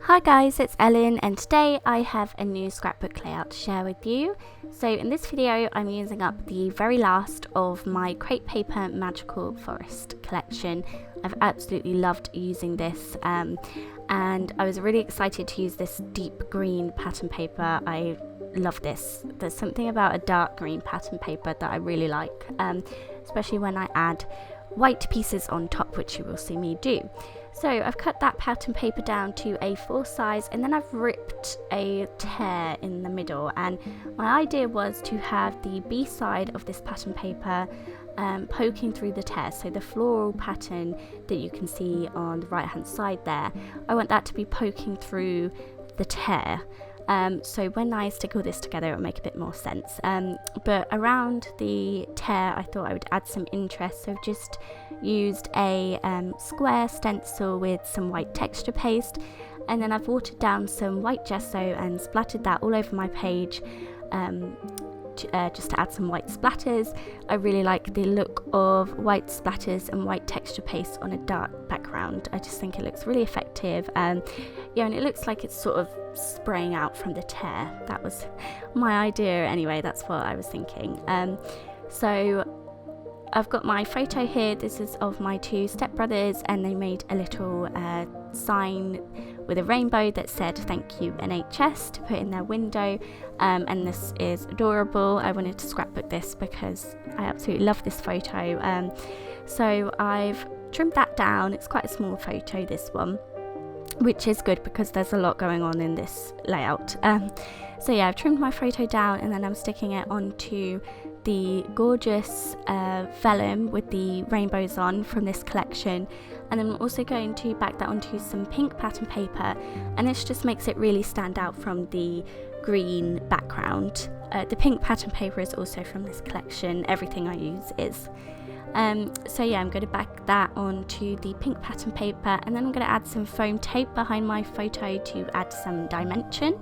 Hi guys, it's Ellen and today I have a new scrapbook layout to share with you. So in this video I'm using up the very last of my crepe paper magical forest collection. I've absolutely loved using this and I was really excited to use this deep green pattern paper. I love this. There's something about a dark green pattern paper that I really like, especially when I add white pieces on top, which you will see me do. So I've cut that pattern paper down to A4 size and then I've ripped a tear in the middle, and my idea was to have the B side of this pattern paper poking through the tear. So the floral pattern that you can see on the right hand side there, I want that to be poking through the tear. So when I stick all this together, it'll make a bit more sense. But around the tear, I thought I would add some interest. So I've just used a square stencil with some white texture paste, and then I've watered down some white gesso and splattered that all over my page. Just to add some white splatters. I really like the look of white splatters and white texture paste on a dark background. I just think it looks really effective. And it looks like it's sort of spraying out from the tear. That was my idea anyway, that's what I was thinking. So I've got my photo here. This is of my two stepbrothers, and they made a little sign with a rainbow that said "Thank you NHS" to put in their window, and this is adorable. I wanted to scrapbook this because I absolutely love this photo. So I've trimmed that down. It's quite a small photo, this one, which is good because there's a lot going on in this layout. So yeah, I've trimmed my photo down and then I'm sticking it onto the gorgeous vellum with the rainbows on from this collection, and then I'm also going to back that onto some pink pattern paper, and this just makes it really stand out from the green background. The pink pattern paper is also from this collection. Everything I use is. So yeah, I'm going to back that onto the pink pattern paper, and then I'm going to add some foam tape behind my photo to add some dimension.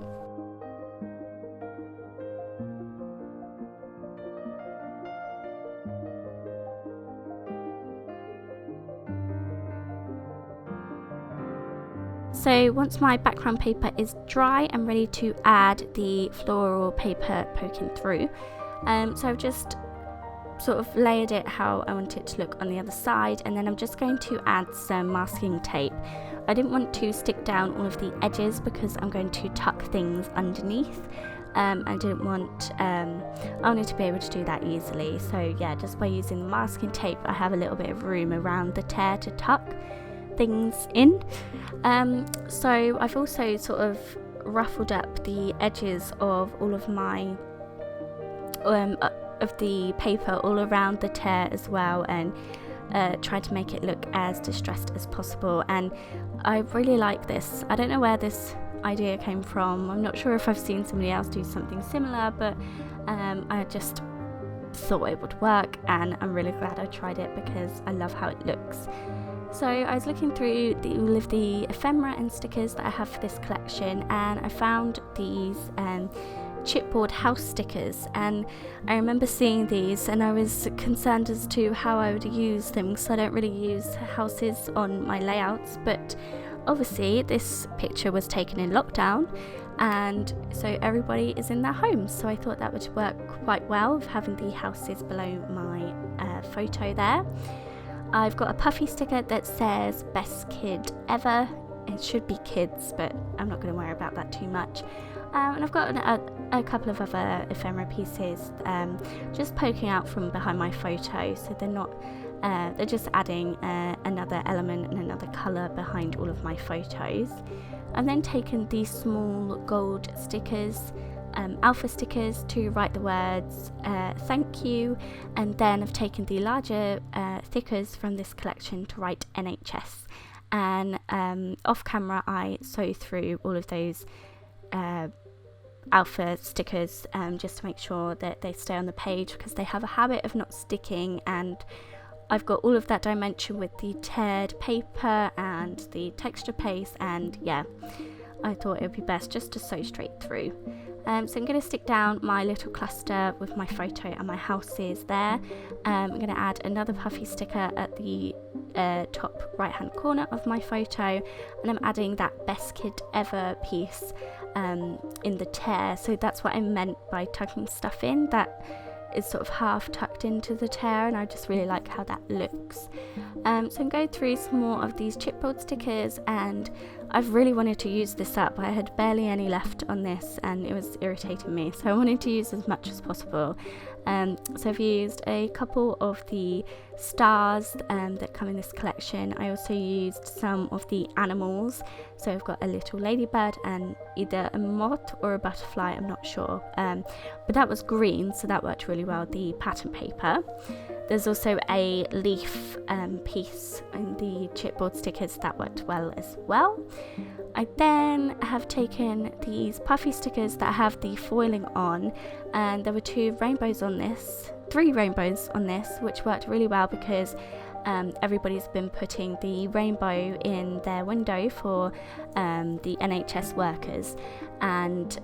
So once my background paper is dry, I'm ready to add the floral paper poking through. So I've just sort of layered it how I want it to look on the other side, and then I'm just going to add some masking tape. I didn't want to stick down all of the edges because I'm going to tuck things underneath. I wanted to be able to do that easily. So yeah, just by using the masking tape, I have a little bit of room around the tear to tuck things in. So I've also sort of ruffled up the edges of all of my of the paper all around the tear as well, and tried to make it look as distressed as possible. And I really like this. I don't know where this idea came from. I'm not sure if I've seen somebody else do something similar, but I just thought it would work, and I'm really glad I tried it because I love how it looks. So I was looking through all of the ephemera and stickers that I have for this collection, and I found these chipboard house stickers, and I remember seeing these and I was concerned as to how I would use them because I don't really use houses on my layouts, but obviously this picture was taken in lockdown and so everybody is in their homes, so I thought that would work quite well with having the houses below my photo there. I've got a puffy sticker that says "Best Kid Ever." It should be kids, but I'm not going to worry about that too much. And I've got a couple of other ephemera pieces just poking out from behind my photo, so they're not they're just adding another element and another colour behind all of my photos. I've then taken these small gold stickers, alpha stickers, to write the words "thank you," and then I've taken the larger thickers from this collection to write NHS. And off camera I sew through all of those alpha stickers just to make sure that they stay on the page because they have a habit of not sticking, and I've got all of that dimension with the teared paper and the texture paste, and yeah, I thought it would be best just to sew straight through. So I'm going to stick down my little cluster with my photo and my houses there. I'm going to add another puffy sticker at the top right hand corner of my photo, and I'm adding that best kid ever piece in the tear. So that's what I meant by tucking stuff in, that is sort of half tucked into the tear, and I just really like how that looks. So I'm going through some more of these chipboard stickers, and I've really wanted to use this up. I had barely any left on this and it was irritating me, so I wanted to use as much as possible. So I've used a couple of the stars that come in this collection. I also used some of the animals, so I've got a little ladybird and either a moth or a butterfly, I'm not sure, but that was green, so that worked really well, the pattern paper. There's also a leaf piece in the chipboard stickers that worked well as well. I then have taken these puffy stickers that have the foiling on, and there were three rainbows on this, which worked really well because everybody's been putting the rainbow in their window for the NHS workers, and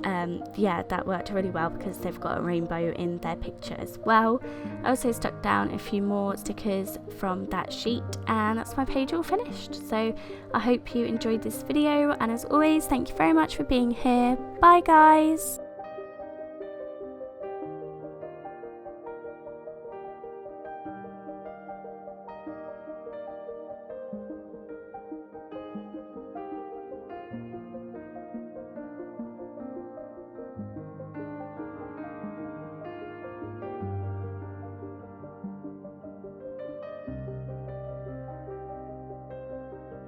yeah, that worked really well because they've got a rainbow in their picture as well. I also stuck down a few more stickers from that sheet, and that's my page all finished. So I hope you enjoyed this video, and as always, thank you very much for being here. Bye guys.